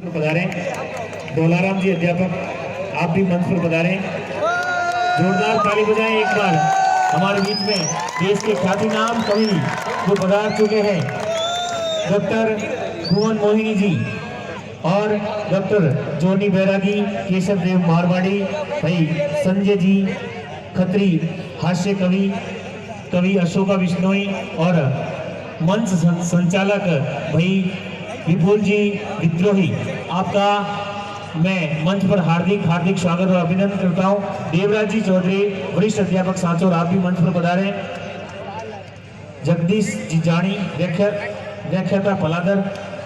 पधारें। डोलाराम जी अध्यापक, आप भी मंच पर पधारें। जोरदार ताली बजाएं एक बार हमारे बीच में देश के ख्याति नाम कवि जो पधार चुके हैं, डॉक्टर भुवन मोहिनी जी और डॉक्टर जोनी बैरागी, केशव देव मारवाड़ी, भाई संजय जी खत्री, हास्य कवि अशोका बिश्नोई और मंच संचालक भाई विपुल जी विद्रोही, आपका मैं मंच पर हार्दिक स्वागत और अभिनंदन करता हूं। देवराज जी चौधरी, वरिष्ठ अध्यापक सांचौर, आप भी मंच पर पधारे। जगदीश जी जानी, व्याख्याता पलादर,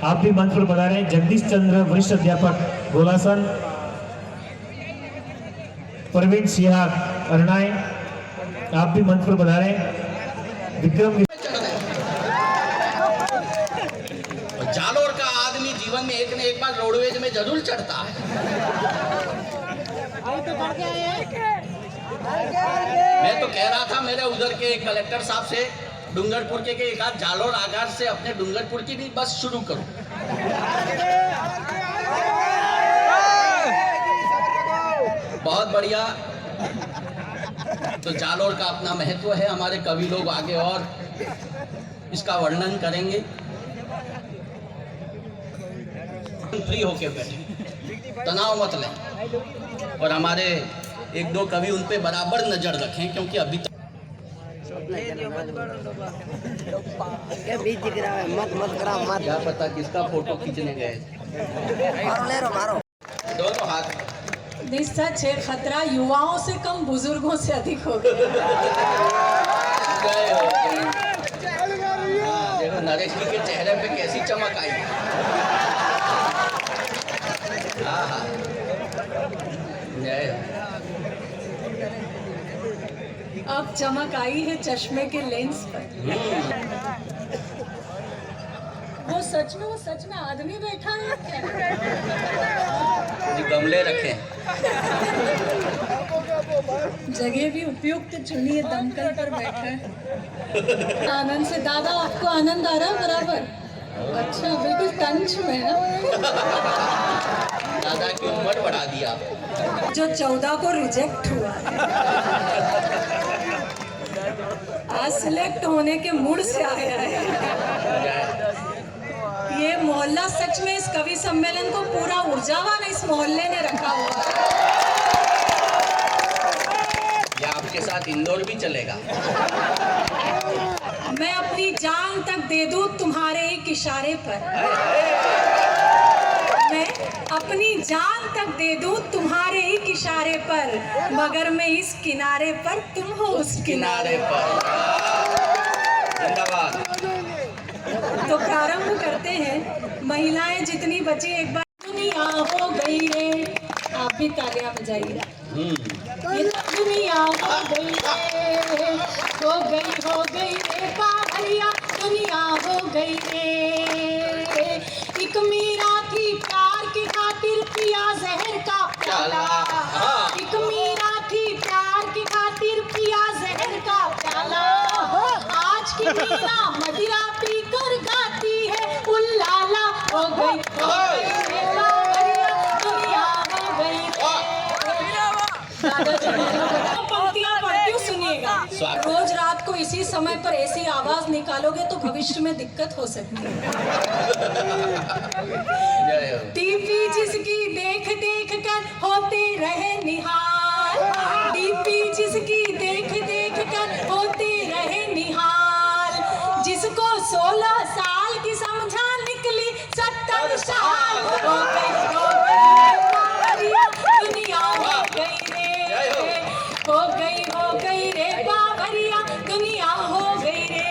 आप भी मंच पर पधारे। जगदीश चंद्र, वरिष्ठ अध्यापक गोलासन। प्रवीण सिंह अरनाए, आप भी मंच पर पधारे। विक्रम जालोर का आदमी जीवन में एक न एक बार रोडवेज में जरूर चढ़ता है। मैं तो कह रहा था मेरे उधर के कलेक्टर साहब से, डूंगरपुर के एक आध जालोर आगार से अपने डूंगरपुर की भी बस शुरू करो। बहुत बढ़िया। तो जालोर का अपना महत्व है, हमारे कवि लोग आगे और इसका वर्णन करेंगे। फ्री होके बैठे, तनाव मत लें और हमारे एक दो कवि उन पे बराबर नजर रखें, क्योंकि अभी तक क्या पता किसका फोटो खींचने गए। दोनों हाथ। सच है, खतरा युवाओं से कम बुजुर्गों से अधिक हो गया। देखो नरेश जी के चेहरे पे कैसी चमक आई। अब चमक आई है चश्मे के लेंस पर। वो सच में आदमी बैठा है क्या? गमले रखे। जगह भी उपयुक्त चुनी है, दमकल पर बैठा है। आनंद से दादा, आपको आनंद आ रहा है बराबर? अच्छा, बिल्कुल टंच में है। दादा की उम्र बढ़ा दिया। जो 14 को रिजेक्ट हुआ आज सिलेक्ट होने के मूड से आया है। ये मोहल्ला सच में इस कवि सम्मेलन को पूरा ऊर्जावान इस मोहल्ले ने रखा हुआ है। या आपके साथ इंदौर भी चलेगा। मैं अपनी जान तक दे दूं तुम्हारे एक इशारे पर। मैं अपनी जान तक दे दूं तुम्हारे एक इशारे पर, मगर मैं इस किनारे पर, तुम हो उस किनारे पर। जिंदाबाद। तो प्रारंभ करते हैं। महिलाएं जितनी बची, एक बार दुनिया हो गई रे, आप भी तालियां बजाइए। ये दुनिया हो गई रे, हो गई रे बाबरिया, दुनिया हो गई रे। एक मीरा थी प्यार की खातिर पिया जहर का प्याला, एक मीरा थी प्यार की खातिर पिया जहर का प्याला। आज की मीरा मदिरा पीकर गाती है उल्लाला, हो गई रे बाबरिया, दुनिया हो गई रे। पंक्तियां पढ़ती हूँ, सुनिएगा। रोज रात को इसी समय पर ऐसी आवाज निकालोगे तो भविष्य में दिक्कत हो सकती है। टीवी जिसकी देख देख कर होते रहे निहाल, टीवी जिसकी देख देख कर होते रहे निहाल, जिसको 16 साल की समझा निकली 70 साल, हो गई दुनिया हो गई रे, हो गई रे बाबरिया, दुनिया हो गई रे।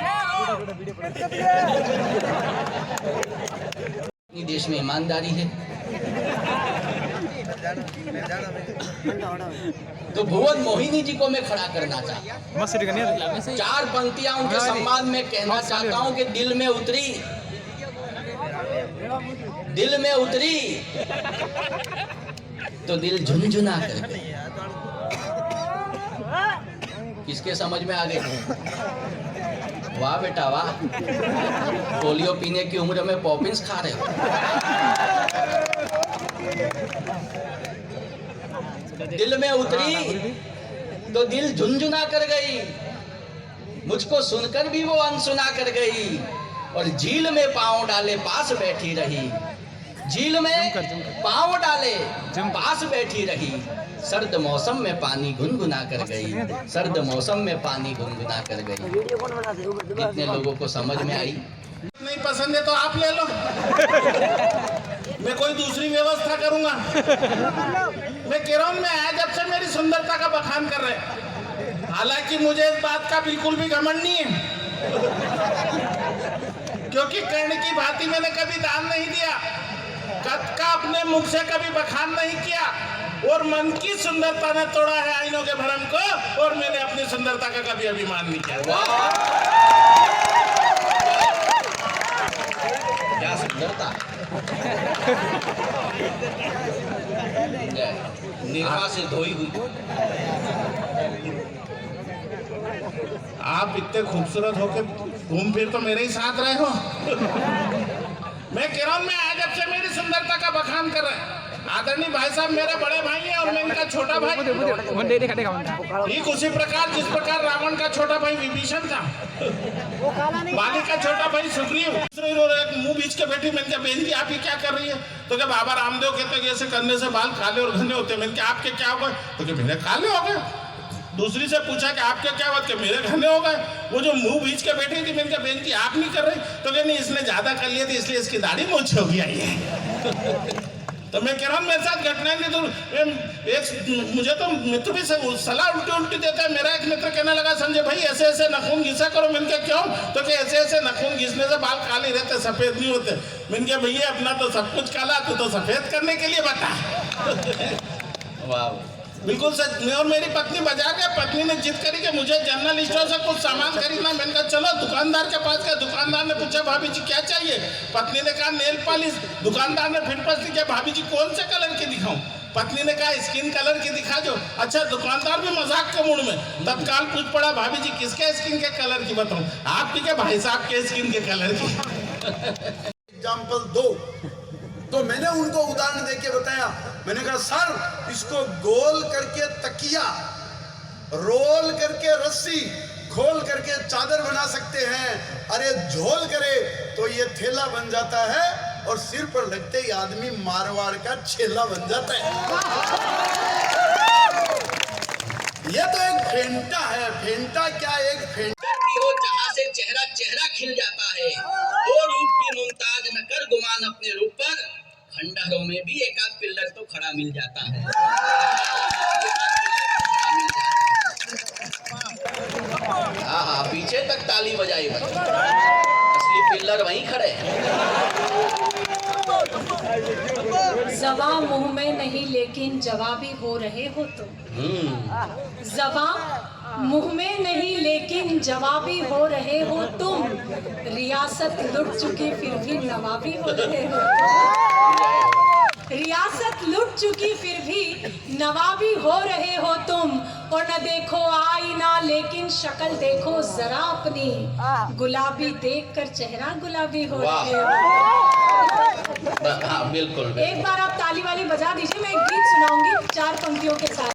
देश में ईमानदारी है। तो भुवन मोहिनी जी को मैं खड़ा करना चाहता हूँ। 4 पंक्तियां उनके सम्मान में कहना चाहता हूँ कि दिल में उतरी तो दिल झुनझुना कर गई। किसके समझ में आ गई? वाह बेटा वाह, पोलियो पीने की उम्र में पॉपिंस खा रहे हो। दिल में उतरी तो दिल झुनझुना कर गई, मुझको सुनकर भी वो अनसुना कर गई। और झील में पांव डाले पास बैठी रही, झील में पांव डाले पास बैठी रही। सर्द मौसम में पानी गुनगुना कर गई, सर्द मौसम में पानी गुनगुना कर गई। कितने लोगों को समझ में आई? नहीं पसंद है तो आप ले लो, मैं कोई दूसरी व्यवस्था करूंगा। मैं किरण में आया जब से मेरी सुंदरता का बखान कर रहे, हालांकि मुझे इस बात का बिल्कुल भी घमंड नहीं है, क्योंकि कर्ण की भांति मैंने कभी दान नहीं दिया, कद का अपने मुख से कभी बखान नहीं किया, और मन की सुंदरता ने तोड़ा है आईनों के भरम को, और मैंने अपनी सुंदरता का कभी अभिमान नहीं किया। क्या सुंदरता, निर्मा से धोई हुई। आप इतने खूबसूरत होके घूम फिर तो मेरे ही साथ रहे हो। मैं किरण में आया जब से मेरी सुंदरता का बखान कर रहे हैं। आदरणीय भाई साहब मेरे बड़े भाई हैं और मैं इनका छोटा भाई। ठीक उसी प्रकार जिस प्रकार रावण का छोटा भाई विभीषण था, वाली का छोटा भाई सुग्रीव, मुंह बीच के बैठी। मैंने कहा बहन जी आप ये क्या कर रही है? तो क्या बाबा रामदेव कहते हैं ऐसे करने से बाल काले और घने होते हैं। मैंने कहा आपके क्या हो गए? तो क्या मेरे काले हो गए? दूसरी से पूछा कि आपके क्या बात के? मेरे घने हो गए। वो जो मुंह बीच के बैठी थी, मैंने कहा बहन जी आप नहीं कर रही? तो क्या नहीं, इसने ज्यादा कर लिया थी इसलिए इसकी दाढ़ी मूंछ हो गई है। तो मैं कह रहा हूँ मेरे साथ घटनाएं नहीं, तो एक मुझे तो मित्र भी सलाह उल्टी उल्टी देता है। मेरा एक मित्र कहने लगा संजय भाई ऐसे ऐसे नाखून घिसा करो। मैंने कहा क्यों? तो क्या ऐसे ऐसे नाखून घिसने से बाल काले रहते, सफेद नहीं होते। मैंने कहा भैया अपना तो सब कुछ काला, तो सफेद करने के लिए बता। वाह, बिल्कुल सच। मैं और मेरी पत्नी बाजार गए, पत्नी ने जिद करी कि मुझे जनरल स्टोर से कुछ सामान खरीदना। मैंने कहा चलो दुकानदार के पास गए। दुकानदार ने पूछा भाभी जी क्या चाहिए? पत्नी ने कहा नेल पॉलिश। दुकानदार ने फिर प्रश्न किया भाभी जी कौन से कलर की दिखाऊं? पत्नी ने कहा स्किन कलर की दिखा जो। अच्छा, दुकानदार भी मजाक के मूड में तत्काल पूछ पड़ा भाभी जी किसके स्किन के कलर की बताऊं? आपकी क्या भाई साहब के स्किन के कलर की? एग्जाम्पल दो। तो मैंने उनको उदाहरण देके बताया। मैंने कहा सर इसको गोल करके तकिया, रोल करके रस्सी, खोल करके चादर बना सकते हैं। अरे झोल करे तो ये थैला बन जाता है, और सिर पर लगते ही आदमी मारवाड़ का छेला बन जाता है। ये तो एक फेंटा है। फेंटा क्या? एक फेंटा हो जहाँ से चेहरा चेहरा खिल जाता है। वो रूप की मुमताज न कर गुमान अपने रूप पर, खंडहरों में भी एक आध पिल्लर तो खड़ा मिल जाता है। हाँ, पीछे तक ताली बजाई भाई, असली पिल्लर वहीं खड़े हैं। ज़बां मुंह में नहीं लेकिन जवाबी हो रहे हो तुम। ज़बां मुंह में नहीं लेकिन जवाबी हो रहे हो तुम। रियासत लुट चुकी फिर भी नवाबी हो रहे हो। रियासत लुट चुकी फिर भी नवाबी हो रहे हो तुम। और न देखो आईना लेकिन शक्ल देखो जरा अपनी। गुलाबी देखकर चेहरा गुलाबी हो रहे हो। हाँ बिल्कुल। एक बार आप ताली वाली बजा दीजिए, मैं एक गीत सुनाऊंगी 4 पंक्तियों के साथ।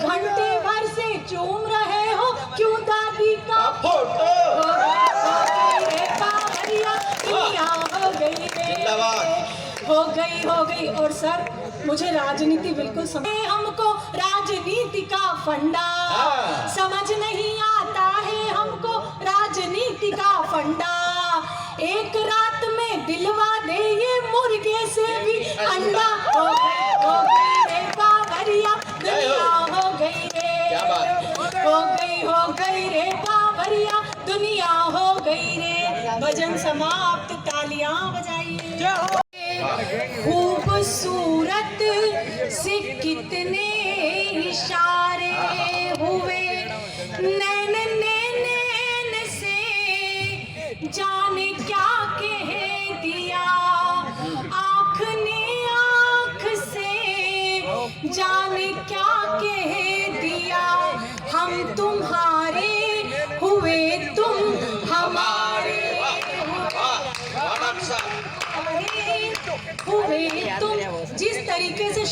घंटे भर से चूम रहे हो क्यों दादी का फोटो? हो गई। और सर मुझे राजनीति बिल्कुल हमको राजनीति का फंडा समझ नहीं आता है, हमको राजनीति का फंडा। एक रात में दिलवा दे ये मुर्गे से भी अंडा। हो गई रे बावरिया दुनिया, हो गई रे, हो गई रे बावरिया दुनिया, हो गई रे। भजन समाप्त, तालियां बजाइए। खूबसूरत से कितने इशारे हुए, नैन नैन से जाने क्या कह दिया। आँख ने आँख से जाने क्या कह दिया। हम तुम्हारे हुए तुम हमारे हुए तुम। जिस तरीके से